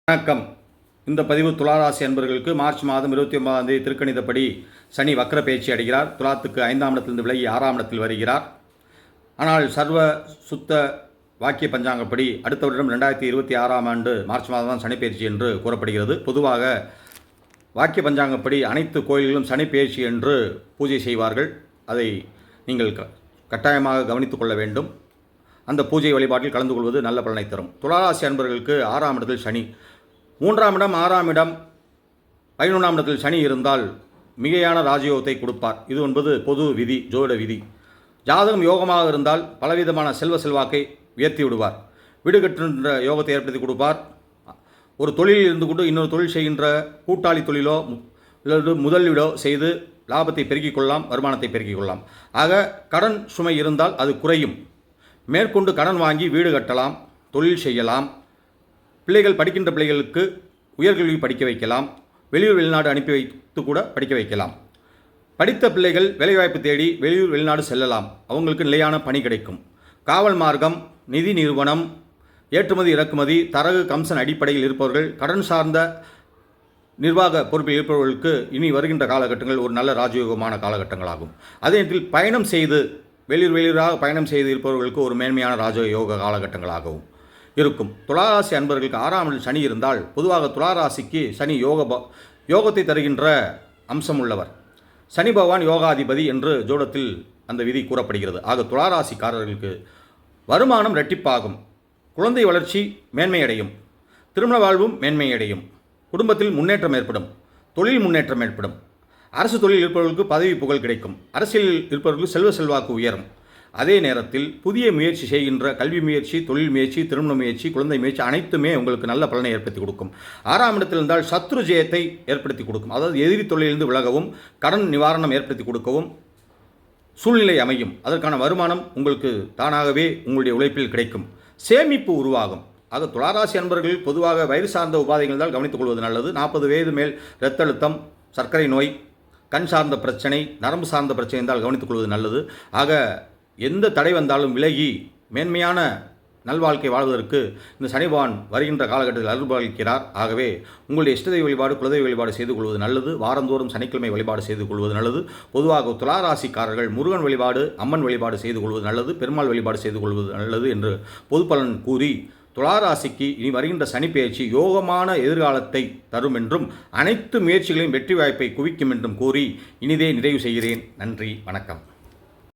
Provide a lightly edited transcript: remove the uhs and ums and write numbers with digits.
வணக்கம். இந்த பதிவு துளாராசி அன்பர்களுக்கு மார்ச் மாதம் 29ஆம் தேதி திருக்கணிதப்படி சனி வக்ர பயிற்சி அடைகிறார். துலாத்துக்கு 5ஆம் இடத்திலிருந்து விலகி 6ஆம் இடத்தில் வருகிறார். ஆனால் சர்வ சுத்த வாக்கிய பஞ்சாங்கப்படி அடுத்த வருடம் 2026ஆம் ஆண்டு மார்ச் மாதம் தான் சனி பயிற்சி என்று கூறப்படுகிறது. பொதுவாக வாக்கிய பஞ்சாங்கப்படி அனைத்து கோயில்களும் சனி பயிற்சி என்று பூஜை செய்வார்கள். அதை நீங்கள் கட்டாயமாக கவனித்துக் கொள்ள வேண்டும். அந்த பூஜை வழிபாட்டில் கலந்து கொள்வது நல்ல பலனை தரும். துளாராசி அன்பர்களுக்கு 6ஆம் இடத்தில் சனி, 3ஆம் இடம், 6ஆம் இடம், 11ஆம் இடத்தில் சனி இருந்தால் மிகையான ராஜயோகத்தை கொடுப்பார். இது என்பது பொது விதி, ஜோதிட விதி. ஜாதகம் யோகமாக இருந்தால் பலவிதமான செல்வாக்கை உயர்த்தி விடுவார். வீடு கட்டுகின்ற யோகத்தை ஏற்படுத்தி கொடுப்பார். ஒரு தொழிலில் இருந்து கொண்டு இன்னொரு தொழில் செய்கின்ற கூட்டாளி தொழிலோ அல்லது முதலீடோ செய்து லாபத்தை பெருக்கிக் கொள்ளலாம், வருமானத்தை பெருக்கிக் கொள்ளலாம். ஆக கடன் சுமை இருந்தால் அது குறையும். மேற்கொண்டு கடன் வாங்கி வீடு கட்டலாம், தொழில் செய்யலாம். பிள்ளைகள் படிக்கின்ற பிள்ளைகளுக்கு உயர்கல்வி படிக்க வைக்கலாம். வெளியூர் வெளிநாடு அனுப்பி வைத்து கூட படிக்க வைக்கலாம். படித்த பிள்ளைகள் வேலைவாய்ப்பு தேடி வெளியூர் வெளிநாடு செல்லலாம். அவங்களுக்கு நிலையான பணி கிடைக்கும். காவல் மார்க்கம், நிதி நிறுவனம், ஏற்றுமதி இறக்குமதி, தரகு கம்சன் அடிப்படையில் இருப்பவர்கள், கடன் சார்ந்த நிர்வாக பொறுப்பில் இருப்பவர்களுக்கு இனி வருகின்ற காலகட்டங்கள் ஒரு நல்ல ராஜயோகமான காலகட்டங்களாகும். அதே நேரத்தில் பயணம் செய்து வெளியூராக பயணம் செய்து இருப்பவர்களுக்கு ஒரு மேன்மையான ராஜயோக காலகட்டங்களாகவும் இருக்கும். துளாராசி அன்பர்களுக்கு 6ஆம் இடத்தில் சனி இருந்தால் பொதுவாக துளாராசிக்கு சனி யோகத்தை தருகின்ற அம்சம் உள்ளவர். சனி பகவான் யோகாதிபதி என்று ஜோடத்தில் அந்த விதி கூறப்படுகிறது. ஆக துளாராசிக்காரர்களுக்கு வருமானம் இரட்டிப்பாகும். குழந்தை வளர்ச்சி மேன்மையடையும். திருமண வாழ்வும் மேன்மையடையும். குடும்பத்தில் முன்னேற்றம் ஏற்படும். தொழில் முன்னேற்றம் ஏற்படும். அரசு தொழில் இருப்பவர்களுக்கு பதவி புகழ் கிடைக்கும். அரசியலில் இருப்பவர்களுக்கு செல்வாக்கு உயரும். அதே நேரத்தில் புதிய முயற்சி செய்கின்ற கல்வி முயற்சி, தொழில் முயற்சி, திருமண முயற்சி, குழந்தை முயற்சி அனைத்துமே உங்களுக்கு நல்ல பலனை ஏற்படுத்தி கொடுக்கும். 6ஆம் இடத்தில் இருந்தால் சத்ரு ஜெயத்தை ஏற்படுத்தி கொடுக்கும். அதாவது எதிரி தொழிலிருந்து விலகவும் கடன் நிவாரணம் ஏற்படுத்தி கொடுக்கவும் சூழ்நிலை அமையும். அதற்கான வருமானம் உங்களுக்கு தானாகவே உங்களுடைய உழைப்பில் கிடைக்கும். சேமிப்பு உருவாகும். ஆக துளாராசி அன்பர்கள் பொதுவாக வயிறு சார்ந்த உபாதைகள் தான் கவனித்துக் கொள்வது நல்லது. 40 வயது மேல் இரத்த அழுத்தம், சர்க்கரை நோய், கண் சார்ந்த பிரச்சனை, நரம்பு சார்ந்த பிரச்சனை இருந்தால் கவனித்துக் கொள்வது நல்லது. ஆக எந்த தடை வந்தாலும் விலகி மேன்மையான நல்வாழ்க்கை வாழ்வதற்கு இந்த சனி பகவான் வருகின்ற காலகட்டத்தில் அருள்பாலிக்கிறார். ஆகவே உங்களுடைய இஷ்டதெய்வ வழிபாடு, குலதெய்வ வழிபாடு செய்து கொள்வது நல்லது. வாரந்தோறும் சனிக்கிழமை வழிபாடு செய்து கொள்வது நல்லது. பொதுவாக துளாராசிக்காரர்கள் முருகன் வழிபாடு, அம்மன் வழிபாடு செய்து கொள்வது நல்லது. பெருமாள் வழிபாடு செய்து கொள்வது நல்லது என்று பொது பலன் கூறி துளாராசிக்கு இனி வருகின்ற சனிப்பெயர்ச்சி யோகமான எதிர்காலத்தை தரும் என்றும் அனைத்து முயற்சிகளையும் வெற்றி வாய்ப்பை குவிக்கும் என்றும் கூறி இனிதே நிறைவு செய்கிறேன். நன்றி, வணக்கம்.